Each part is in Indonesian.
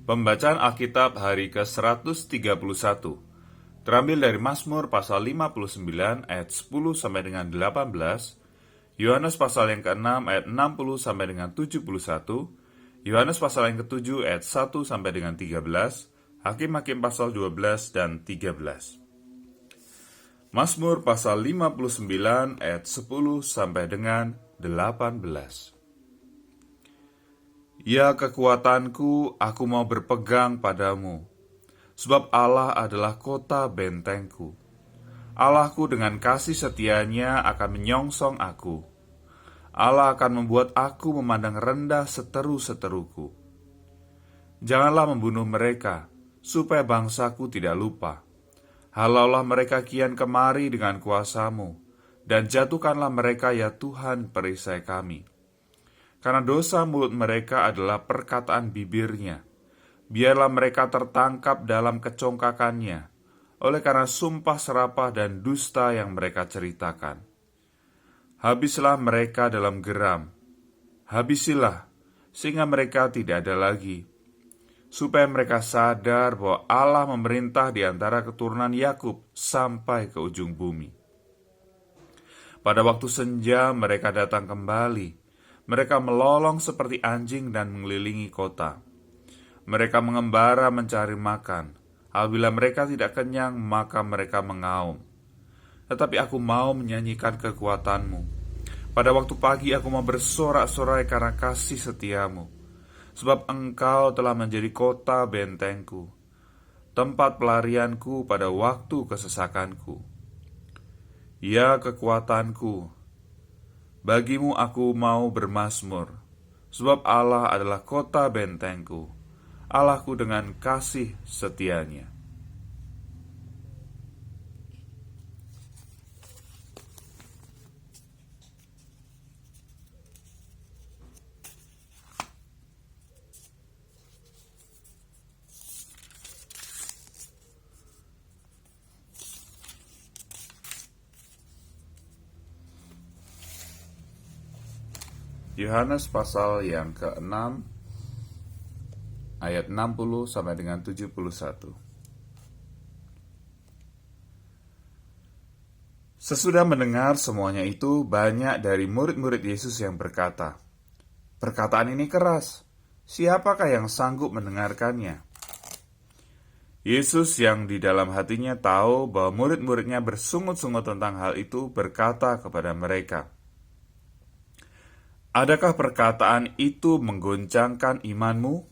Pembacaan Alkitab hari ke-131 terambil dari Mazmur pasal 59 ayat 10 sampai dengan 18, Yohanes pasal yang ke-6 ayat 60 sampai dengan 71, Yohanes pasal yang ke-7 ayat 1 sampai dengan 13, Hakim-Hakim pasal 12 dan 13. Mazmur pasal 59 ayat 10 sampai dengan 18. Ya kekuatanku, aku mau berpegang padamu, sebab Allah adalah kota bentengku. Allahku dengan kasih setianya akan menyongsong aku. Allah akan membuat aku memandang rendah seteru-seteruku. Janganlah membunuh mereka, supaya bangsaku tidak lupa. Halaulah mereka kian kemari dengan kuasamu, dan jatuhkanlah mereka ya Tuhan perisai kami. Karena dosa mulut mereka adalah perkataan bibirnya. Biarlah mereka tertangkap dalam kecongkakannya, oleh karena sumpah serapah dan dusta yang mereka ceritakan. Habislah mereka dalam geram, habisilah, sehingga mereka tidak ada lagi, supaya mereka sadar bahwa Allah memerintah di antara keturunan Yakub sampai ke ujung bumi. Pada waktu senja mereka datang kembali. Mereka melolong seperti anjing dan mengelilingi kota. Mereka mengembara mencari makan. Apabila mereka tidak kenyang, maka mereka mengaum. Tetapi aku mau menyanyikan kekuatanmu. Pada waktu pagi aku mau bersorak-sorai karena kasih setiamu. Sebab engkau telah menjadi kota bentengku, tempat pelarianku pada waktu kesesakanku. Ya kekuatanku, bagimu aku mau bermazmur, sebab Allah adalah kota bentengku, Allahku dengan kasih setianya. Yohanes pasal yang ke-6 ayat 60 sampai dengan 71. Sesudah mendengar semuanya itu, banyak dari murid-murid Yesus yang berkata, "Perkataan ini keras, siapakah yang sanggup mendengarkannya?" Yesus yang di dalam hatinya tahu bahwa murid-muridnya bersungut-sungut tentang hal itu, berkata kepada mereka, "Adakah perkataan itu menggoncangkan imanmu?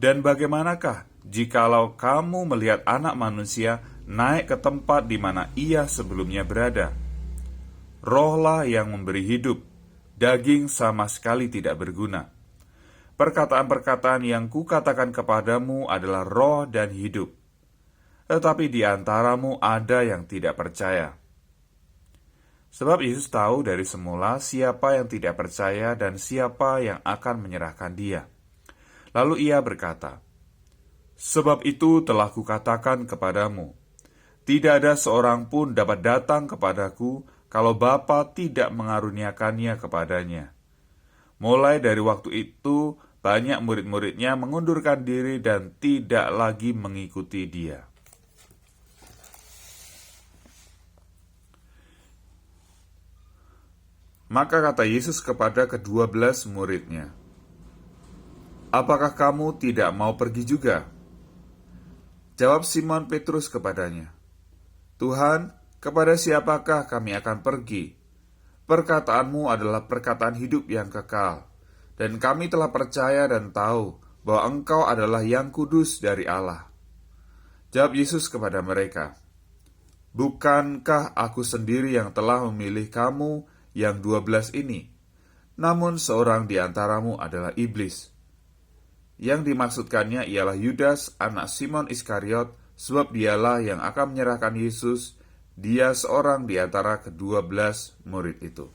Dan bagaimanakah jikalau kamu melihat Anak Manusia naik ke tempat di mana ia sebelumnya berada? Rohlah yang memberi hidup, daging sama sekali tidak berguna. Perkataan-perkataan yang kukatakan kepadamu adalah roh dan hidup. Tetapi di antaramu ada yang tidak percaya." Sebab Yesus tahu dari semula siapa yang tidak percaya dan siapa yang akan menyerahkan dia. Lalu ia berkata, "Sebab itu telah kukatakan kepadamu, tidak ada seorang pun dapat datang kepadaku kalau Bapa tidak mengaruniakannya kepadanya." Mulai dari waktu itu, banyak murid-muridnya mengundurkan diri dan tidak lagi mengikuti dia. Maka kata Yesus kepada ke-12 muridnya, "Apakah kamu tidak mau pergi juga?" Jawab Simon Petrus kepadanya, "Tuhan, kepada siapakah kami akan pergi? Perkataanmu adalah perkataan hidup yang kekal, dan kami telah percaya dan tahu bahwa Engkau adalah yang kudus dari Allah." Jawab Yesus kepada mereka, "Bukankah aku sendiri yang telah memilih kamu yang 12 ini? Namun seorang di antaramu adalah iblis." Yang dimaksudkannya ialah Yudas, anak Simon Iskariot, sebab dialah yang akan menyerahkan Yesus. Dia seorang di antara ke-12 murid itu.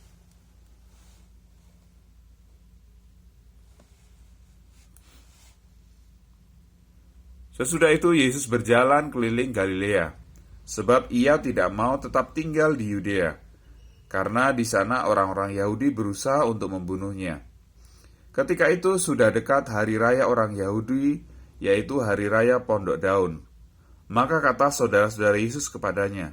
Sesudah itu Yesus berjalan keliling Galilea, sebab ia tidak mau tetap tinggal di Yudea, karena di sana orang-orang Yahudi berusaha untuk membunuhnya. Ketika itu sudah dekat hari raya orang Yahudi, yaitu hari raya Pondok Daun. Maka kata saudara-saudara Yesus kepadanya,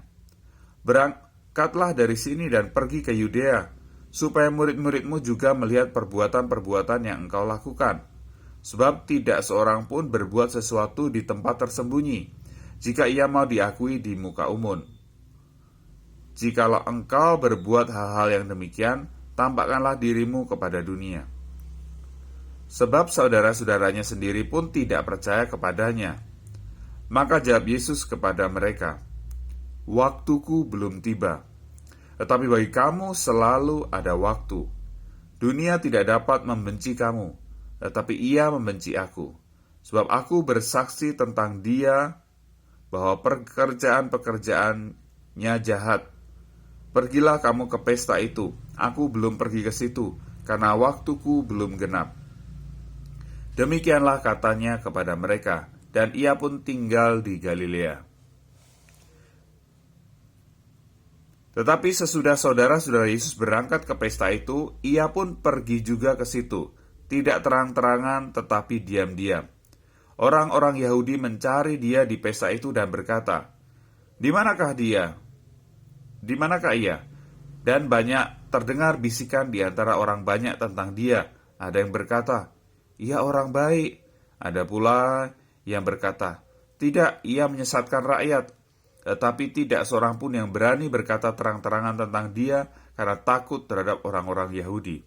"Berangkatlah dari sini dan pergi ke Yudea, supaya murid-muridmu juga melihat perbuatan-perbuatan yang engkau lakukan. Sebab tidak seorang pun berbuat sesuatu di tempat tersembunyi, jika ia mau diakui di muka umum. Jikalau engkau berbuat hal-hal yang demikian, tampakkanlah dirimu kepada dunia." Sebab saudara-saudaranya sendiri pun tidak percaya kepadanya. Maka jawab Yesus kepada mereka, "Waktuku belum tiba, tetapi bagi kamu selalu ada waktu. Dunia tidak dapat membenci kamu, tetapi ia membenci aku. Sebab aku bersaksi tentang dia bahwa pekerjaan-pekerjaannya jahat. Pergilah kamu ke pesta itu, aku belum pergi ke situ, karena waktuku belum genap." Demikianlah katanya kepada mereka, dan ia pun tinggal di Galilea. Tetapi sesudah saudara-saudara Yesus berangkat ke pesta itu, ia pun pergi juga ke situ, tidak terang-terangan tetapi diam-diam. Orang-orang Yahudi mencari dia di pesta itu dan berkata, "Di manakah dia? Di manakah ia?" Dan banyak terdengar bisikan di antara orang banyak tentang dia. Ada yang berkata, "Ia orang baik." Ada pula yang berkata, "Tidak, ia menyesatkan rakyat." Tetapi tidak seorang pun yang berani berkata terang-terangan tentang dia karena takut terhadap orang-orang Yahudi.